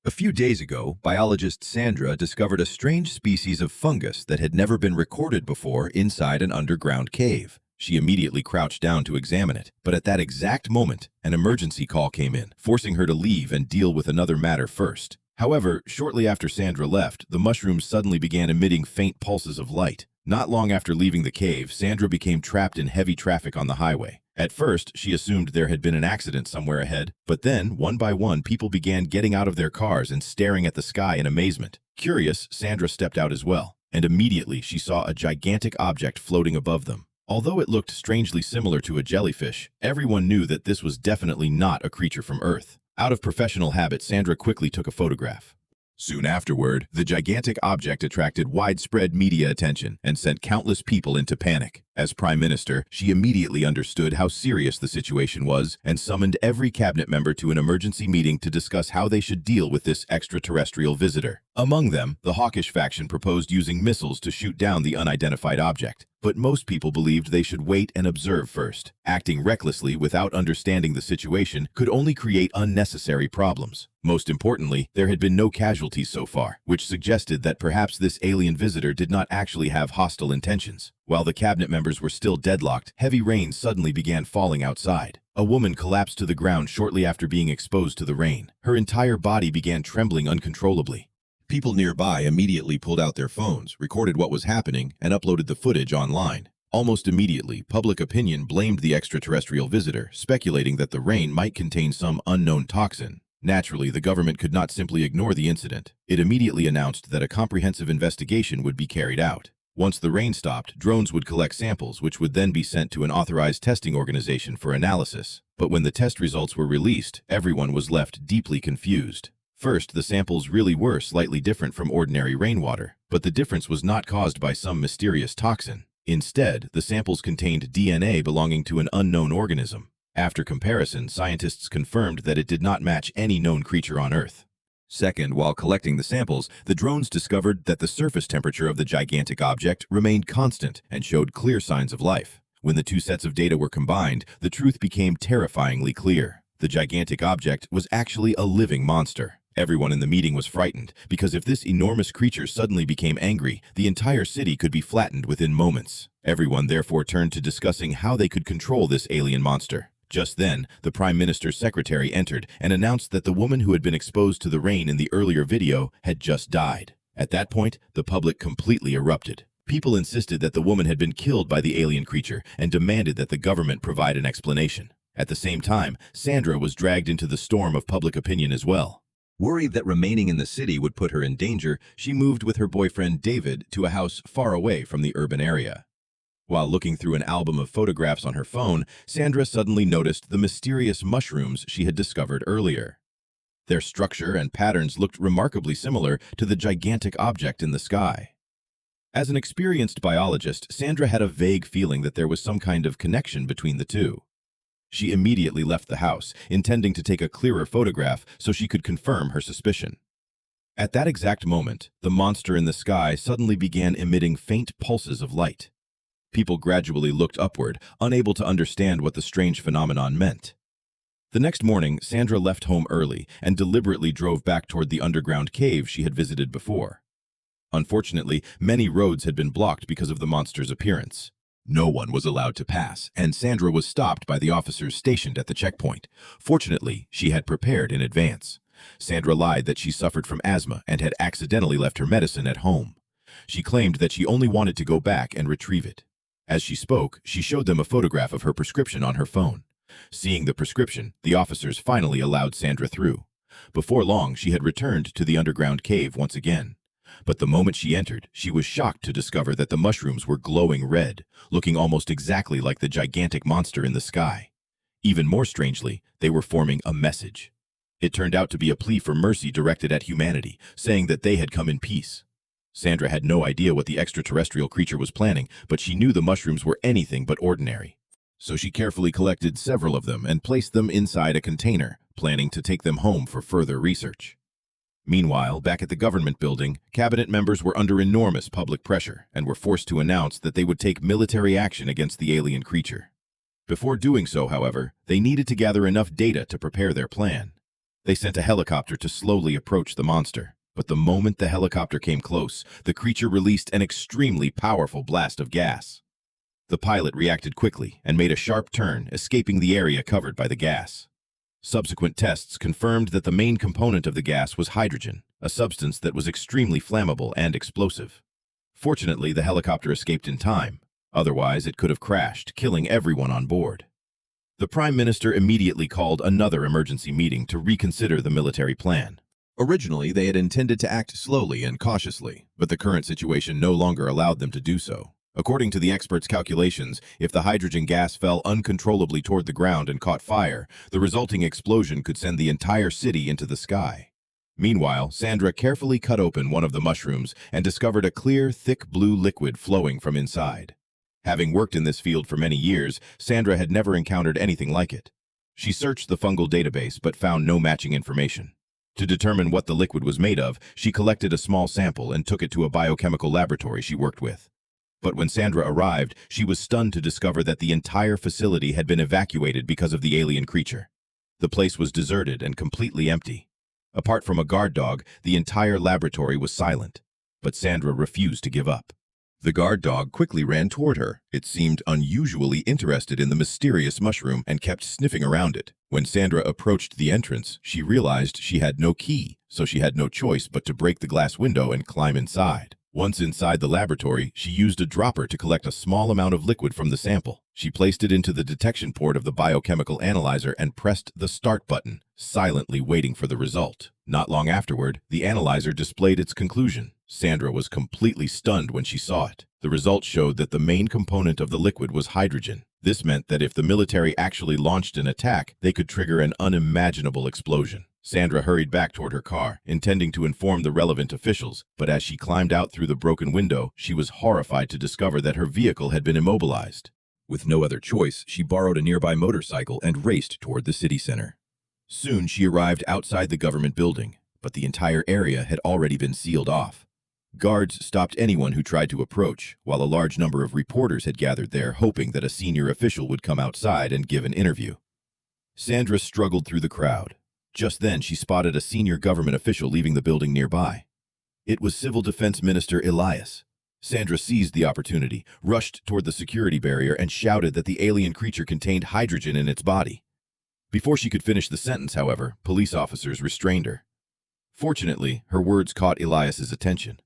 A few days ago, biologist Sandra discovered a strange species of fungus that had never been recorded before inside an underground cave. She immediately crouched down to examine it, but at that exact moment, an emergency call came in, forcing her to leave and deal with another matter first. However, shortly after Sandra left, the mushrooms suddenly began emitting faint pulses of light. Not long after leaving the cave, Sandra became trapped in heavy traffic on the highway. At first, she assumed there had been an accident somewhere ahead, but then, one by one, people began getting out of their cars and staring at the sky in amazement. Curious, Sandra stepped out as well, and immediately she saw a gigantic object floating above them. Although it looked strangely similar to a jellyfish, everyone knew that this was definitely not a creature from Earth. Out of professional habit, Sandra quickly took a photograph. Soon afterward, the gigantic object attracted widespread media attention and sent countless people into panic. As Prime Minister, she immediately understood how serious the situation was and summoned every cabinet member to an emergency meeting to discuss how they should deal with this extraterrestrial visitor. Among them, the hawkish faction proposed using missiles to shoot down the unidentified object, but most people believed they should wait and observe first. Acting recklessly without understanding the situation could only create unnecessary problems. Most importantly, there had been no casualties so far, which suggested that perhaps this alien visitor did not actually have hostile intentions. While the cabinet members were still deadlocked, heavy rain suddenly began falling outside. A woman collapsed to the ground shortly after being exposed to the rain. Her entire body began trembling uncontrollably. People nearby immediately pulled out their phones, recorded what was happening, and uploaded the footage online. Almost immediately, public opinion blamed the extraterrestrial visitor, speculating that the rain might contain some unknown toxin. Naturally, the government could not simply ignore the incident. It immediately announced that a comprehensive investigation would be carried out. Once the rain stopped, drones would collect samples, which would then be sent to an authorized testing organization for analysis. But when the test results were released, everyone was left deeply confused. First, the samples really were slightly different from ordinary rainwater, but the difference was not caused by some mysterious toxin. Instead, the samples contained DNA belonging to an unknown organism. After comparison, scientists confirmed that it did not match any known creature on Earth. Second, while collecting the samples, the drones discovered that the surface temperature of the gigantic object remained constant and showed clear signs of life. When the two sets of data were combined, the truth became terrifyingly clear. The gigantic object was actually a living monster. Everyone in the meeting was frightened, because if this enormous creature suddenly became angry, the entire city could be flattened within moments. Everyone therefore turned to discussing how they could control this alien monster. Just then, the Prime Minister's secretary entered and announced that the woman who had been exposed to the rain in the earlier video had just died. At that point, the public completely erupted. People insisted that the woman had been killed by the alien creature and demanded that the government provide an explanation. At the same time, Sandra was dragged into the storm of public opinion as well. Worried that remaining in the city would put her in danger, she moved with her boyfriend David to a house far away from the urban area. While looking through an album of photographs on her phone, Sandra suddenly noticed the mysterious mushrooms she had discovered earlier. Their structure and patterns looked remarkably similar to the gigantic object in the sky. As an experienced biologist, Sandra had a vague feeling that there was some kind of connection between the two. She immediately left the house, intending to take a clearer photograph so she could confirm her suspicion. At that exact moment, the monster in the sky suddenly began emitting faint pulses of light. People gradually looked upward, unable to understand what the strange phenomenon meant. The next morning, Sandra left home early and deliberately drove back toward the underground cave she had visited before. Unfortunately, many roads had been blocked because of the monster's appearance. No one was allowed to pass, and Sandra was stopped by the officers stationed at the checkpoint. Fortunately, she had prepared in advance. Sandra lied that she suffered from asthma and had accidentally left her medicine at home. She claimed that she only wanted to go back and retrieve it. As she spoke, she showed them a photograph of her prescription on her phone. Seeing the prescription, the officers finally allowed Sandra through. Before long, she had returned to the underground cave once again. But the moment she entered, she was shocked to discover that the mushrooms were glowing red, looking almost exactly like the gigantic monster in the sky. Even more strangely, they were forming a message. It turned out to be a plea for mercy directed at humanity, saying that they had come in peace. Sandra had no idea what the extraterrestrial creature was planning, but she knew the mushrooms were anything but ordinary. So she carefully collected several of them and placed them inside a container, planning to take them home for further research. Meanwhile, back at the government building, cabinet members were under enormous public pressure and were forced to announce that they would take military action against the alien creature. Before doing so, however, they needed to gather enough data to prepare their plan. They sent a helicopter to slowly approach the monster. But the moment the helicopter came close, the creature released an extremely powerful blast of gas. The pilot reacted quickly and made a sharp turn, escaping the area covered by the gas. Subsequent tests confirmed that the main component of the gas was hydrogen, a substance that was extremely flammable and explosive. Fortunately, the helicopter escaped in time. Otherwise, it could have crashed, killing everyone on board. The Prime Minister immediately called another emergency meeting to reconsider the military plan. Originally, they had intended to act slowly and cautiously, but the current situation no longer allowed them to do so. According to the experts' calculations, if the hydrogen gas fell uncontrollably toward the ground and caught fire, the resulting explosion could send the entire city into the sky. Meanwhile, Sandra carefully cut open one of the mushrooms and discovered a clear, thick blue liquid flowing from inside. Having worked in this field for many years, Sandra had never encountered anything like it. She searched the fungal database but found no matching information. To determine what the liquid was made of, she collected a small sample and took it to a biochemical laboratory she worked with. But when Sandra arrived, she was stunned to discover that the entire facility had been evacuated because of the alien creature. The place was deserted and completely empty. Apart from a guard dog, the entire laboratory was silent. But Sandra refused to give up. The guard dog quickly ran toward her. It seemed unusually interested in the mysterious mushroom and kept sniffing around it. When Sandra approached the entrance, she realized she had no key, so she had no choice but to break the glass window and climb inside. Once inside the laboratory, she used a dropper to collect a small amount of liquid from the sample. She placed it into the detection port of the biochemical analyzer and pressed the start button, silently waiting for the result. Not long afterward, the analyzer displayed its conclusion. Sandra was completely stunned when she saw it. The result showed that the main component of the liquid was hydrogen. This meant that if the military actually launched an attack, they could trigger an unimaginable explosion. Sandra hurried back toward her car, intending to inform the relevant officials, but as she climbed out through the broken window, she was horrified to discover that her vehicle had been immobilized. With no other choice, she borrowed a nearby motorcycle and raced toward the city center. Soon she arrived outside the government building, but the entire area had already been sealed off. Guards stopped anyone who tried to approach, while a large number of reporters had gathered there, hoping that a senior official would come outside and give an interview. Sandra struggled through the crowd. Just then, she spotted a senior government official leaving the building nearby. It was Civil Defense Minister Elias. Sandra seized the opportunity, rushed toward the security barrier, and shouted that the alien creature contained hydrogen in its body. Before she could finish the sentence, however, police officers restrained her. Fortunately, her words caught Elias's attention.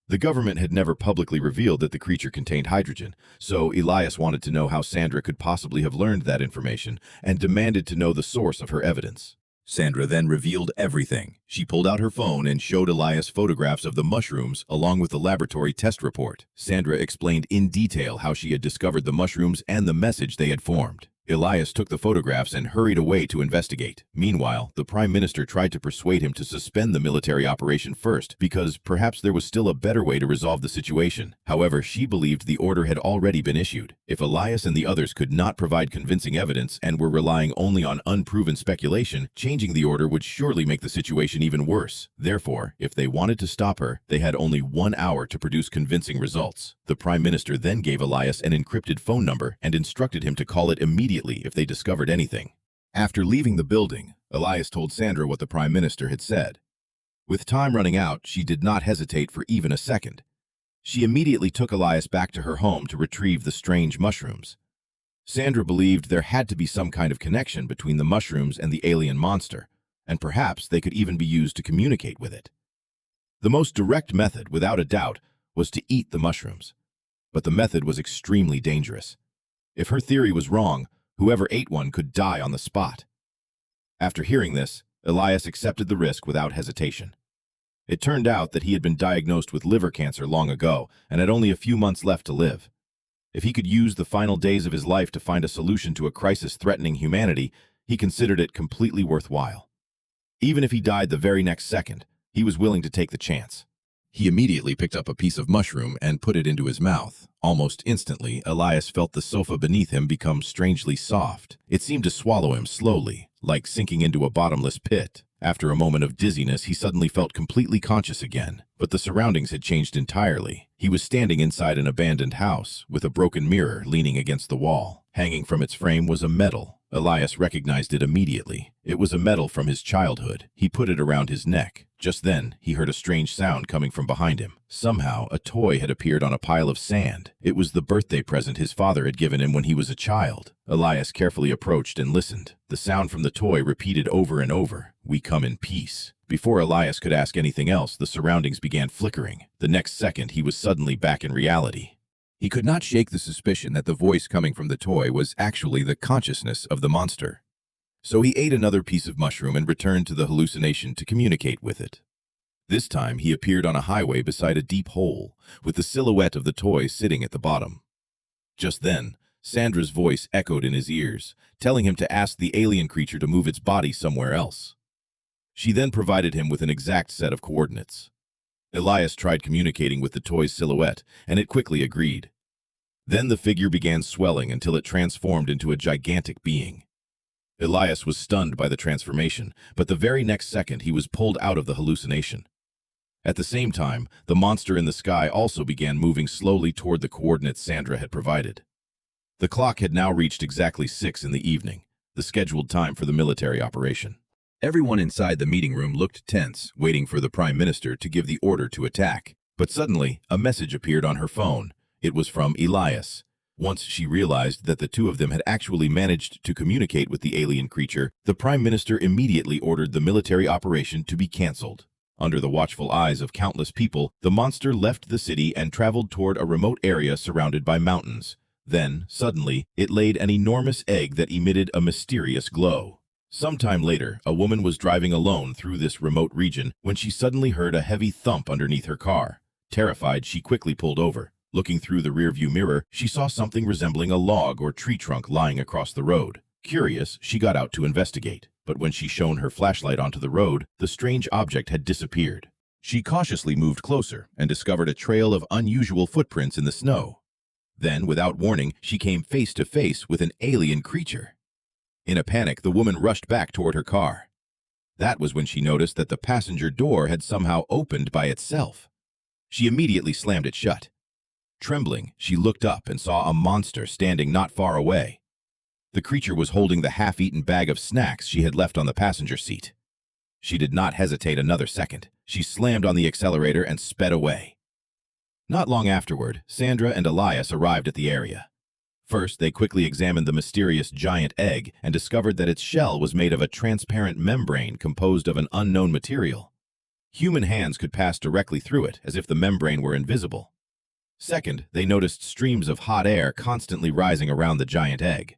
The government had never publicly revealed that the creature contained hydrogen, so Elias wanted to know how Sandra could possibly have learned that information and demanded to know the source of her evidence. Sandra then revealed everything. She pulled out her phone and showed Elias photographs of the mushrooms along with the laboratory test report. Sandra explained in detail how she had discovered the mushrooms and the message they had formed. Elias took the photographs and hurried away to investigate. Meanwhile, the Prime Minister tried to persuade him to suspend the military operation first, because perhaps there was still a better way to resolve the situation. However, she believed the order had already been issued. If Elias and the others could not provide convincing evidence and were relying only on unproven speculation, changing the order would surely make the situation even worse. Therefore, if they wanted to stop her, they had only 1 hour to produce convincing results. The Prime Minister then gave Elias an encrypted phone number and instructed him to call it immediately if they discovered anything. After leaving the building, Elias told Sandra what the Prime Minister had said. With time running out, she did not hesitate for even a second. She immediately took Elias back to her home to retrieve the strange mushrooms. Sandra believed there had to be some kind of connection between the mushrooms and the alien monster, and perhaps they could even be used to communicate with it. The most direct method, without a doubt, was to eat the mushrooms. But the method was extremely dangerous. If her theory was wrong, whoever ate one could die on the spot. After hearing this, Elias accepted the risk without hesitation. It turned out that he had been diagnosed with liver cancer long ago and had only a few months left to live. If he could use the final days of his life to find a solution to a crisis threatening humanity, he considered it completely worthwhile. Even if he died the very next second, he was willing to take the chance. He immediately picked up a piece of mushroom and put it into his mouth. Almost instantly, Elias felt the sofa beneath him become strangely soft. It seemed to swallow him slowly, like sinking into a bottomless pit. After a moment of dizziness, he suddenly felt completely conscious again. But the surroundings had changed entirely. He was standing inside an abandoned house, with a broken mirror leaning against the wall. Hanging from its frame was a medal, Elias recognized it immediately. It was a medal from his childhood. He put it around his neck. Just then, he heard a strange sound coming from behind him. Somehow, a toy had appeared on a pile of sand. It was the birthday present his father had given him when he was a child. Elias carefully approached and listened. The sound from the toy repeated over and over, "We come in peace." Before Elias could ask anything else, the surroundings began flickering. The next second, he was suddenly back in reality. He could not shake the suspicion that the voice coming from the toy was actually the consciousness of the monster. So he ate another piece of mushroom and returned to the hallucination to communicate with it. This time, he appeared on a highway beside a deep hole, with the silhouette of the toy sitting at the bottom. Just then, Sandra's voice echoed in his ears, telling him to ask the alien creature to move its body somewhere else. She then provided him with an exact set of coordinates. Elias tried communicating with the toy's silhouette, and it quickly agreed. Then the figure began swelling until it transformed into a gigantic being. Elias was stunned by the transformation, but the very next second he was pulled out of the hallucination. At the same time, the monster in the sky also began moving slowly toward the coordinates Sandra had provided. The clock had now reached exactly 6 in the evening, the scheduled time for the military operation. Everyone inside the meeting room looked tense, waiting for the Prime Minister to give the order to attack. But suddenly, a message appeared on her phone. It was from Elias. Once she realized that the two of them had actually managed to communicate with the alien creature, the Prime Minister immediately ordered the military operation to be cancelled. Under the watchful eyes of countless people, the monster left the city and traveled toward a remote area surrounded by mountains. Then, suddenly, it laid an enormous egg that emitted a mysterious glow. Sometime later, a woman was driving alone through this remote region when she suddenly heard a heavy thump underneath her car. Terrified, she quickly pulled over. Looking through the rearview mirror, she saw something resembling a log or tree trunk lying across the road. Curious, she got out to investigate. But when she shone her flashlight onto the road, the strange object had disappeared. She cautiously moved closer and discovered a trail of unusual footprints in the snow. Then, without warning, she came face to face with an alien creature. In a panic, the woman rushed back toward her car. That was when she noticed that the passenger door had somehow opened by itself. She immediately slammed it shut. Trembling, she looked up and saw a monster standing not far away. The creature was holding the half-eaten bag of snacks she had left on the passenger seat. She did not hesitate another second. She slammed on the accelerator and sped away. Not long afterward, Sandra and Elias arrived at the area. First, they quickly examined the mysterious giant egg and discovered that its shell was made of a transparent membrane composed of an unknown material. Human hands could pass directly through it, as if the membrane were invisible. Second, they noticed streams of hot air constantly rising around the giant egg.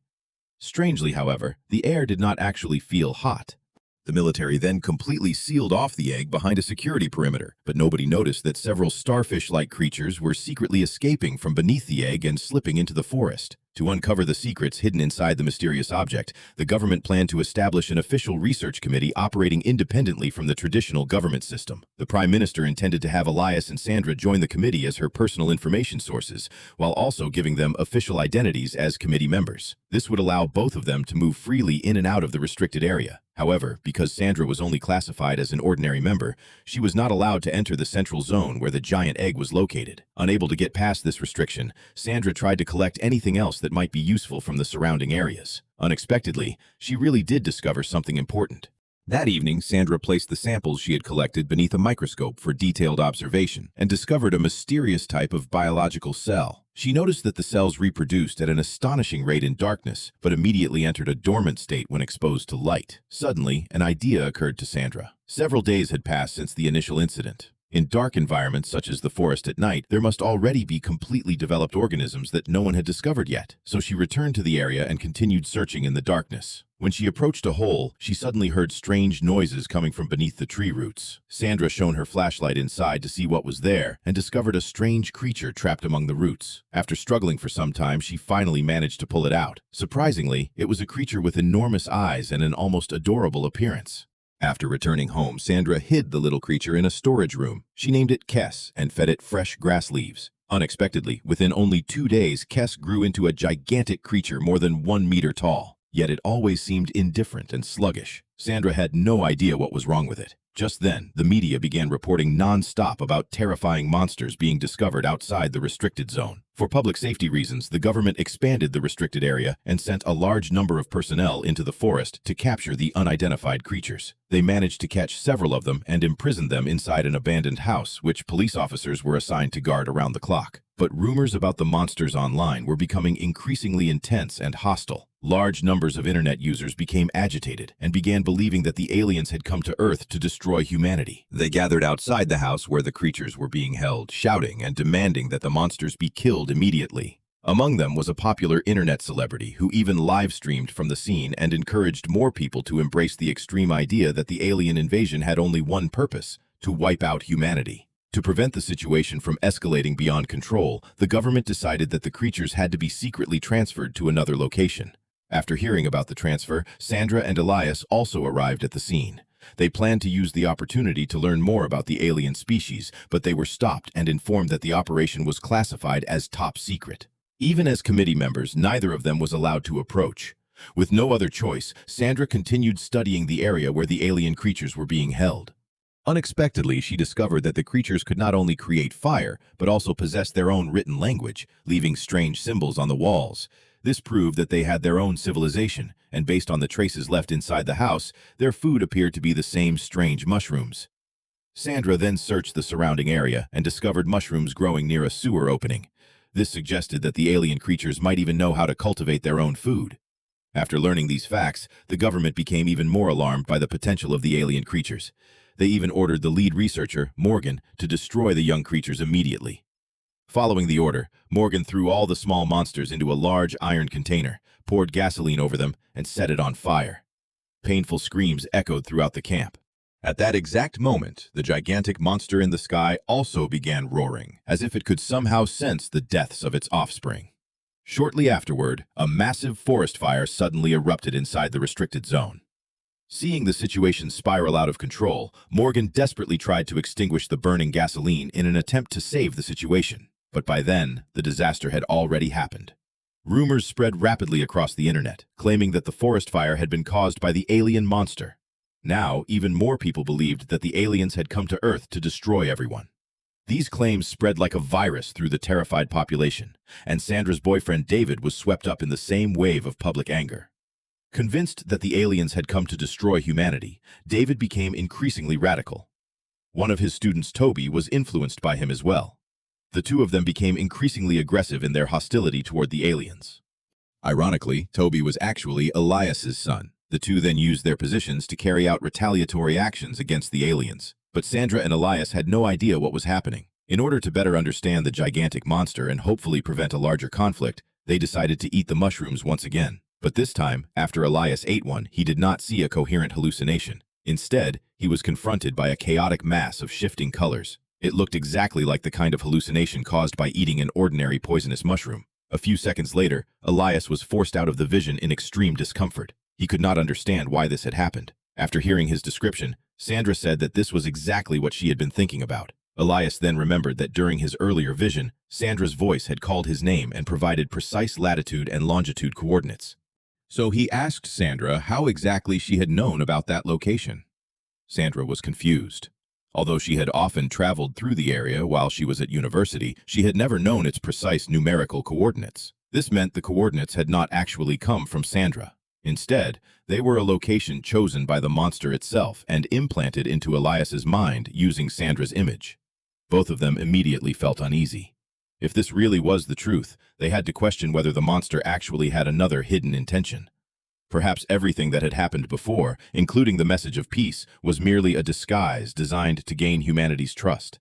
Strangely, however, the air did not actually feel hot. The military then completely sealed off the egg behind a security perimeter, but nobody noticed that several starfish-like creatures were secretly escaping from beneath the egg and slipping into the forest. To uncover the secrets hidden inside the mysterious object, the government planned to establish an official research committee operating independently from the traditional government system. The Prime Minister intended to have Elias and Sandra join the committee as her personal information sources, while also giving them official identities as committee members. This would allow both of them to move freely in and out of the restricted area. However, because Sandra was only classified as an ordinary member, she was not allowed to enter the central zone where the giant egg was located. Unable to get past this restriction, Sandra tried to collect anything else that might be useful from the surrounding areas. Unexpectedly, she really did discover something important. That evening, Sandra placed the samples she had collected beneath a microscope for detailed observation and discovered a mysterious type of biological cell. She noticed that the cells reproduced at an astonishing rate in darkness, but immediately entered a dormant state when exposed to light. Suddenly, an idea occurred to Sandra. Several days had passed since the initial incident. In dark environments such as the forest at night, there must already be completely developed organisms that no one had discovered yet. So she returned to the area and continued searching in the darkness. When she approached a hole, she suddenly heard strange noises coming from beneath the tree roots. Sandra shone her flashlight inside to see what was there and discovered a strange creature trapped among the roots. After struggling for some time, she finally managed to pull it out. Surprisingly, it was a creature with enormous eyes and an almost adorable appearance. After returning home, Sandra hid the little creature in a storage room. She named it Kess and fed it fresh grass leaves. Unexpectedly, within only 2 days, Kess grew into a gigantic creature more than 1 meter tall. Yet it always seemed indifferent and sluggish. Sandra had no idea what was wrong with it. Just then, the media began reporting non-stop about terrifying monsters being discovered outside the restricted zone. For public safety reasons, the government expanded the restricted area and sent a large number of personnel into the forest to capture the unidentified creatures. They managed to catch several of them and imprisoned them inside an abandoned house, which police officers were assigned to guard around the clock. But rumors about the monsters online were becoming increasingly intense and hostile. Large numbers of internet users became agitated and began believing that the aliens had come to Earth to destroy humanity. They gathered outside the house where the creatures were being held, shouting and demanding that the monsters be killed immediately. Among them was a popular internet celebrity who even live-streamed from the scene and encouraged more people to embrace the extreme idea that the alien invasion had only one purpose: to wipe out humanity. To prevent the situation from escalating beyond control, the government decided that the creatures had to be secretly transferred to another location. After hearing about the transfer, Sandra and Elias also arrived at the scene. They planned to use the opportunity to learn more about the alien species, but they were stopped and informed that the operation was classified as top secret. Even as committee members, neither of them was allowed to approach. With no other choice, Sandra continued studying the area where the alien creatures were being held. Unexpectedly, she discovered that the creatures could not only create fire, but also possess their own written language, leaving strange symbols on the walls. This proved that they had their own civilization, and based on the traces left inside the house, their food appeared to be the same strange mushrooms. Sandra then searched the surrounding area and discovered mushrooms growing near a sewer opening. This suggested that the alien creatures might even know how to cultivate their own food. After learning these facts, the government became even more alarmed by the potential of the alien creatures. They even ordered the lead researcher, Morgan, to destroy the young creatures immediately. Following the order, Morgan threw all the small monsters into a large iron container, poured gasoline over them, and set it on fire. Painful screams echoed throughout the camp. At that exact moment, the gigantic monster in the sky also began roaring, as if it could somehow sense the deaths of its offspring. Shortly afterward, a massive forest fire suddenly erupted inside the restricted zone. Seeing the situation spiral out of control, Morgan desperately tried to extinguish the burning gasoline in an attempt to save the situation. But by then, the disaster had already happened. Rumors spread rapidly across the internet, claiming that the forest fire had been caused by the alien monster. Now, even more people believed that the aliens had come to Earth to destroy everyone. These claims spread like a virus through the terrified population, and Sandra's boyfriend David was swept up in the same wave of public anger. Convinced that the aliens had come to destroy humanity, David became increasingly radical. One of his students, Toby, was influenced by him as well. The two of them became increasingly aggressive in their hostility toward the aliens. Ironically, Toby was actually Elias's son. The two then used their positions to carry out retaliatory actions against the aliens. But Sandra and Elias had no idea what was happening. In order to better understand the gigantic monster and hopefully prevent a larger conflict, they decided to eat the mushrooms once again. But this time, after Elias ate one, he did not see a coherent hallucination. Instead, he was confronted by a chaotic mass of shifting colors. It looked exactly like the kind of hallucination caused by eating an ordinary poisonous mushroom. A few seconds later, Elias was forced out of the vision in extreme discomfort. He could not understand why this had happened. After hearing his description, Sandra said that this was exactly what she had been thinking about. Elias then remembered that during his earlier vision, Sandra's voice had called his name and provided precise latitude and longitude coordinates. So he asked Sandra how exactly she had known about that location. Sandra was confused. Although she had often traveled through the area while she was at university, she had never known its precise numerical coordinates. This meant the coordinates had not actually come from Sandra. Instead, they were a location chosen by the monster itself and implanted into Elias's mind using Sandra's image. Both of them immediately felt uneasy. If this really was the truth, they had to question whether the monster actually had another hidden intention. Perhaps everything that had happened before, including the message of peace, was merely a disguise designed to gain humanity's trust.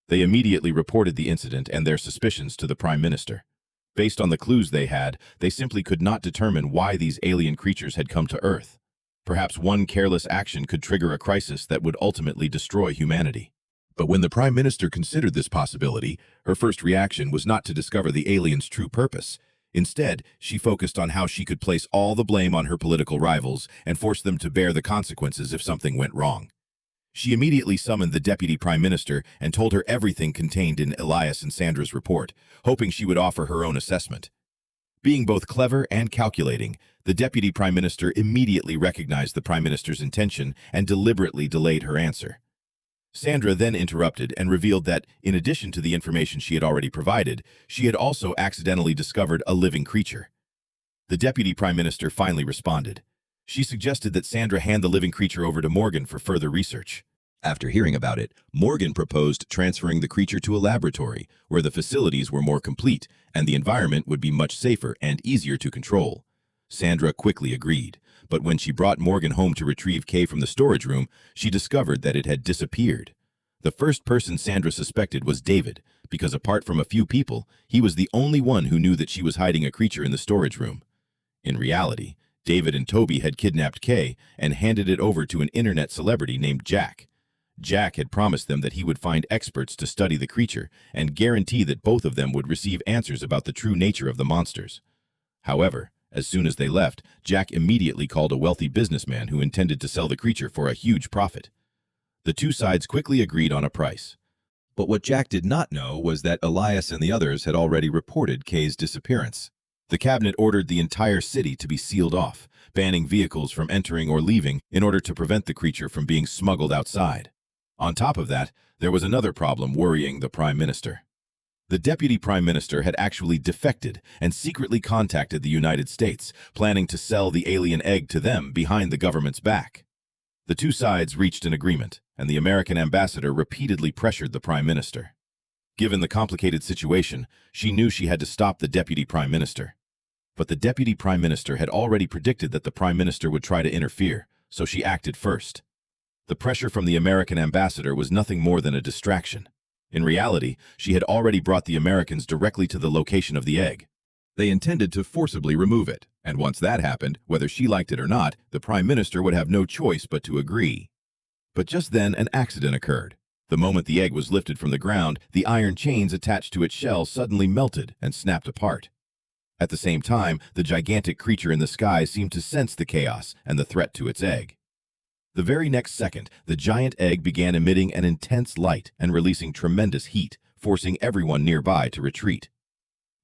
They immediately reported the incident and their suspicions to the Prime Minister. Based on the clues they had, they simply could not determine why these alien creatures had come to Earth. Perhaps one careless action could trigger a crisis that would ultimately destroy humanity. But when the Prime Minister considered this possibility, her first reaction was not to discover the aliens' true purpose. Instead, she focused on how she could place all the blame on her political rivals and force them to bear the consequences if something went wrong. She immediately summoned the Deputy Prime Minister and told her everything contained in Elias and Sandra's report, hoping she would offer her own assessment. Being both clever and calculating, the Deputy Prime Minister immediately recognized the Prime Minister's intention and deliberately delayed her answer. Sandra then interrupted and revealed that, in addition to the information she had already provided, she had also accidentally discovered a living creature. The Deputy Prime Minister finally responded. She suggested that Sandra hand the living creature over to Morgan for further research. After hearing about it, Morgan proposed transferring the creature to a laboratory, where the facilities were more complete and the environment would be much safer and easier to control. Sandra quickly agreed, but when she brought Morgan home to retrieve Kay from the storage room, she discovered that it had disappeared. The first person Sandra suspected was David, because apart from a few people, he was the only one who knew that she was hiding a creature in the storage room. In reality, David and Toby had kidnapped Kay and handed it over to an internet celebrity named Jack. Jack had promised them that he would find experts to study the creature and guarantee that both of them would receive answers about the true nature of the monsters. However, as soon as they left, Jack immediately called a wealthy businessman who intended to sell the creature for a huge profit. The two sides quickly agreed on a price. But what Jack did not know was that Elias and the others had already reported Kay's disappearance. The cabinet ordered the entire city to be sealed off, banning vehicles from entering or leaving in order to prevent the creature from being smuggled outside. On top of that, there was another problem worrying the Prime Minister. The Deputy Prime Minister had actually defected and secretly contacted the United States, planning to sell the alien egg to them behind the government's back. The two sides reached an agreement, and the American ambassador repeatedly pressured the Prime Minister. Given the complicated situation, she knew she had to stop the Deputy Prime Minister. But the Deputy Prime Minister had already predicted that the Prime Minister would try to interfere, so she acted first. The pressure from the American ambassador was nothing more than a distraction. In reality, she had already brought the Americans directly to the location of the egg. They intended to forcibly remove it, and once that happened, whether she liked it or not, the Prime Minister would have no choice but to agree. But just then an accident occurred. The moment the egg was lifted from the ground, the iron chains attached to its shell suddenly melted and snapped apart. At the same time, the gigantic creature in the sky seemed to sense the chaos and the threat to its egg. The very next second, the giant egg began emitting an intense light and releasing tremendous heat, forcing everyone nearby to retreat.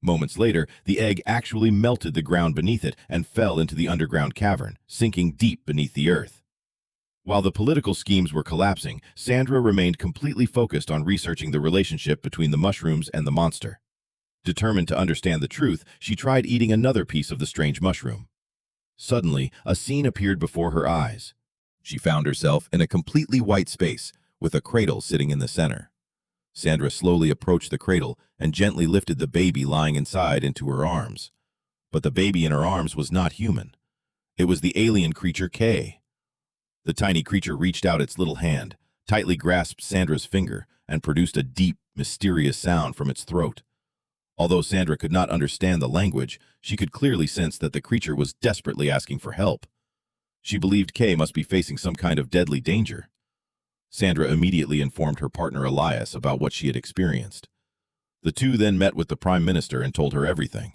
Moments later, the egg actually melted the ground beneath it and fell into the underground cavern, sinking deep beneath the earth. While the political schemes were collapsing, Sandra remained completely focused on researching the relationship between the mushrooms and the monster. Determined to understand the truth, she tried eating another piece of the strange mushroom. Suddenly, a scene appeared before her eyes. She found herself in a completely white space, with a cradle sitting in the center. Sandra slowly approached the cradle and gently lifted the baby lying inside into her arms. But the baby in her arms was not human. It was the alien creature Kay. The tiny creature reached out its little hand, tightly grasped Sandra's finger, and produced a deep, mysterious sound from its throat. Although Sandra could not understand the language, she could clearly sense that the creature was desperately asking for help. She believed Kay must be facing some kind of deadly danger. Sandra immediately informed her partner Elias about what she had experienced. The two then met with the Prime Minister and told her everything.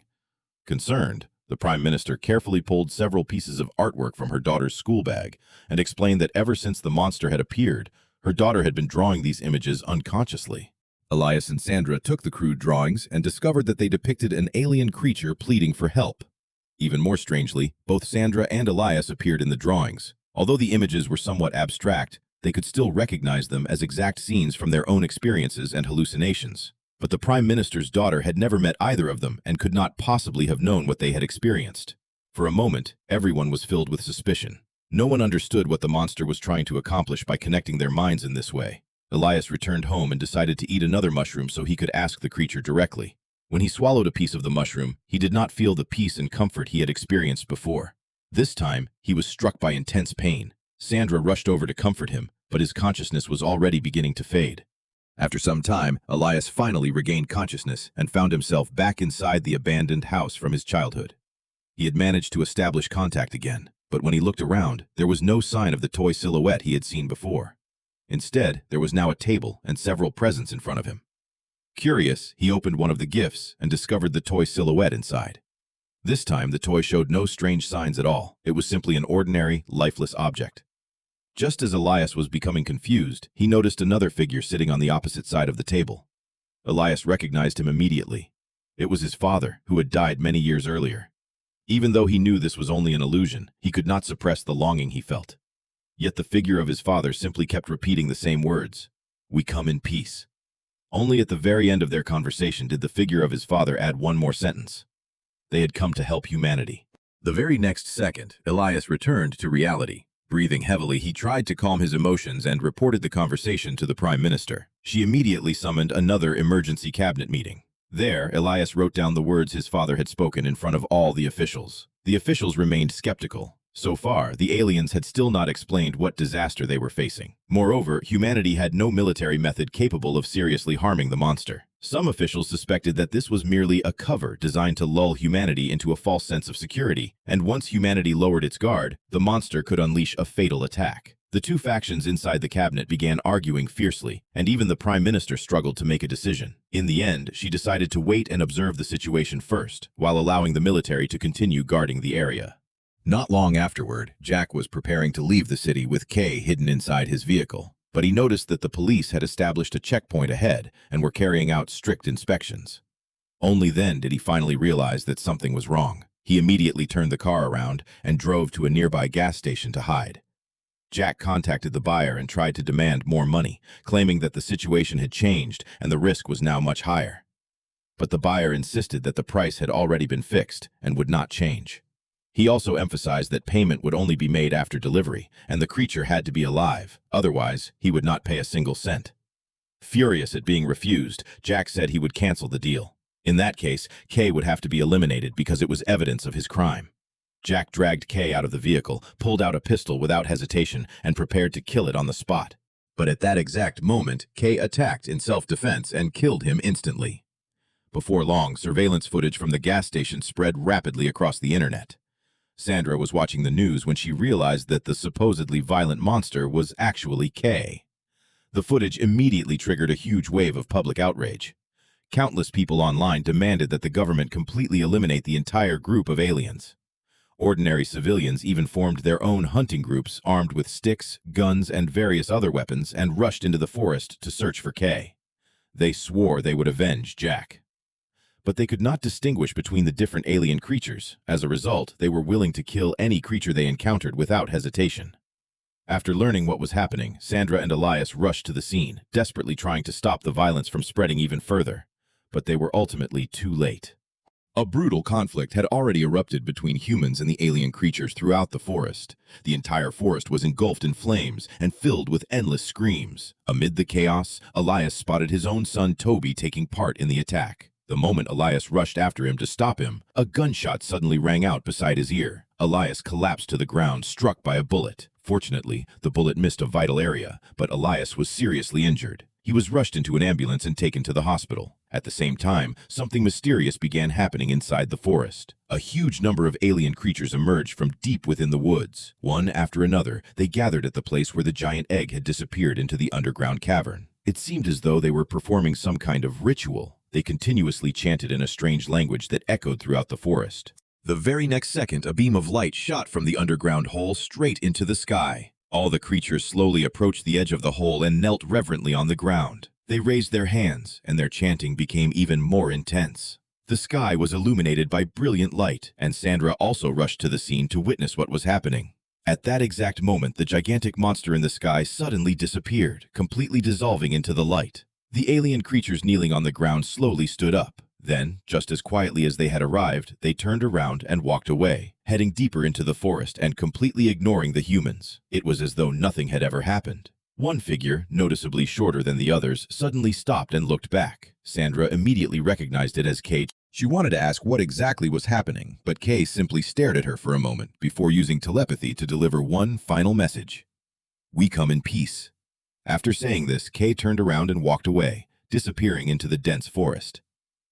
Concerned, the Prime Minister carefully pulled several pieces of artwork from her daughter's school bag and explained that ever since the monster had appeared, her daughter had been drawing these images unconsciously. Elias and Sandra took the crude drawings and discovered that they depicted an alien creature pleading for help. Even more strangely, both Sandra and Elias appeared in the drawings. Although the images were somewhat abstract, they could still recognize them as exact scenes from their own experiences and hallucinations. But the Prime Minister's daughter had never met either of them and could not possibly have known what they had experienced. For a moment, everyone was filled with suspicion. No one understood what the monster was trying to accomplish by connecting their minds in this way. Elias returned home and decided to eat another mushroom so he could ask the creature directly. When he swallowed a piece of the mushroom, he did not feel the peace and comfort he had experienced before. This time, he was struck by intense pain. Sandra rushed over to comfort him, but his consciousness was already beginning to fade. After some time, Elias finally regained consciousness and found himself back inside the abandoned house from his childhood. He had managed to establish contact again, but when he looked around, there was no sign of the toy silhouette he had seen before. Instead, there was now a table and several presents in front of him. Curious, he opened one of the gifts and discovered the toy silhouette inside. This time, the toy showed no strange signs at all. It was simply an ordinary, lifeless object. Just as Elias was becoming confused, he noticed another figure sitting on the opposite side of the table. Elias recognized him immediately. It was his father, who had died many years earlier. Even though he knew this was only an illusion, he could not suppress the longing he felt. Yet the figure of his father simply kept repeating the same words, "We come in peace." Only at the very end of their conversation did the figure of his father add one more sentence. They had come to help humanity. The very next second, Elias returned to reality. Breathing heavily, he tried to calm his emotions and reported the conversation to the Prime Minister. She immediately summoned another emergency cabinet meeting. There, Elias wrote down the words his father had spoken in front of all the officials. The officials remained skeptical. So far, the aliens had still not explained what disaster they were facing. Moreover, humanity had no military method capable of seriously harming the monster. Some officials suspected that this was merely a cover designed to lull humanity into a false sense of security, and once humanity lowered its guard, the monster could unleash a fatal attack. The two factions inside the cabinet began arguing fiercely, and even the Prime Minister struggled to make a decision. In the end, she decided to wait and observe the situation first, while allowing the military to continue guarding the area. Not long afterward, Jack was preparing to leave the city with Kay hidden inside his vehicle, but he noticed that the police had established a checkpoint ahead and were carrying out strict inspections. Only then did he finally realize that something was wrong. He immediately turned the car around and drove to a nearby gas station to hide. Jack contacted the buyer and tried to demand more money, claiming that the situation had changed and the risk was now much higher. But the buyer insisted that the price had already been fixed and would not change. He also emphasized that payment would only be made after delivery, and the creature had to be alive. Otherwise, he would not pay a single cent. Furious at being refused, Jack said he would cancel the deal. In that case, Kay would have to be eliminated because it was evidence of his crime. Jack dragged Kay out of the vehicle, pulled out a pistol without hesitation, and prepared to kill it on the spot. But at that exact moment, Kay attacked in self-defense and killed him instantly. Before long, surveillance footage from the gas station spread rapidly across the internet. Sandra was watching the news when she realized that the supposedly violent monster was actually Kay. The footage immediately triggered a huge wave of public outrage. Countless people online demanded that the government completely eliminate the entire group of aliens. Ordinary civilians even formed their own hunting groups armed with sticks, guns, and various other weapons and rushed into the forest to search for Kay. They swore they would avenge Jack. But they could not distinguish between the different alien creatures. As a result, they were willing to kill any creature they encountered without hesitation. After learning what was happening, Sandra and Elias rushed to the scene, desperately trying to stop the violence from spreading even further. But they were ultimately too late. A brutal conflict had already erupted between humans and the alien creatures throughout the forest. The entire forest was engulfed in flames and filled with endless screams. Amid the chaos, Elias spotted his own son Toby taking part in the attack. The moment Elias rushed after him to stop him, a gunshot suddenly rang out beside his ear. Elias collapsed to the ground, struck by a bullet. Fortunately, the bullet missed a vital area, but Elias was seriously injured. He was rushed into an ambulance and taken to the hospital. At the same time, something mysterious began happening inside the forest. A huge number of alien creatures emerged from deep within the woods. One after another, they gathered at the place where the giant egg had disappeared into the underground cavern. It seemed as though they were performing some kind of ritual. They continuously chanted in a strange language that echoed throughout the forest. The very next second, a beam of light shot from the underground hole straight into the sky. All the creatures slowly approached the edge of the hole and knelt reverently on the ground. They raised their hands, and their chanting became even more intense. The sky was illuminated by brilliant light, and Sandra also rushed to the scene to witness what was happening. At that exact moment, the gigantic monster in the sky suddenly disappeared, completely dissolving into the light. The alien creatures kneeling on the ground slowly stood up. Then, just as quietly as they had arrived, they turned around and walked away, heading deeper into the forest and completely ignoring the humans. It was as though nothing had ever happened. One figure, noticeably shorter than the others, suddenly stopped and looked back. Sandra immediately recognized it as Kay. She wanted to ask what exactly was happening, but Kay simply stared at her for a moment before using telepathy to deliver one final message. "We come in peace." After saying this, Kay turned around and walked away, disappearing into the dense forest.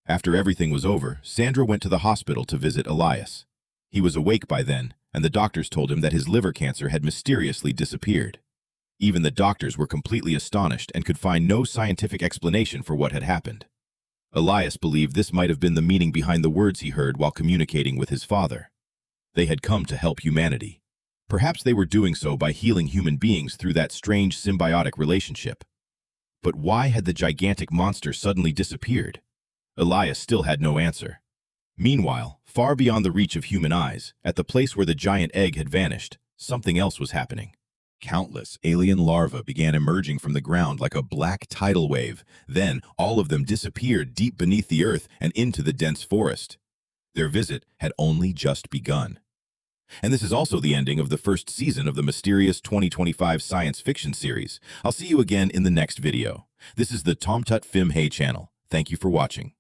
After everything was over, Sandra went to the hospital to visit Elias. He was awake by then, and the doctors told him that his liver cancer had mysteriously disappeared. Even the doctors were completely astonished and could find no scientific explanation for what had happened. Elias believed this might have been the meaning behind the words he heard while communicating with his father. They had come to help humanity. Perhaps they were doing so by healing human beings through that strange symbiotic relationship. But why had the gigantic monster suddenly disappeared? Elias still had no answer. Meanwhile, far beyond the reach of human eyes, at the place where the giant egg had vanished, something else was happening. Countless alien larvae began emerging from the ground like a black tidal wave. Then, all of them disappeared deep beneath the earth and into the dense forest. Their visit had only just begun. And this is also the ending of the first season of the mysterious 2025 science fiction series. I'll see you again in the next video. This is the Tom Tut Film Hey channel. Thank you for watching.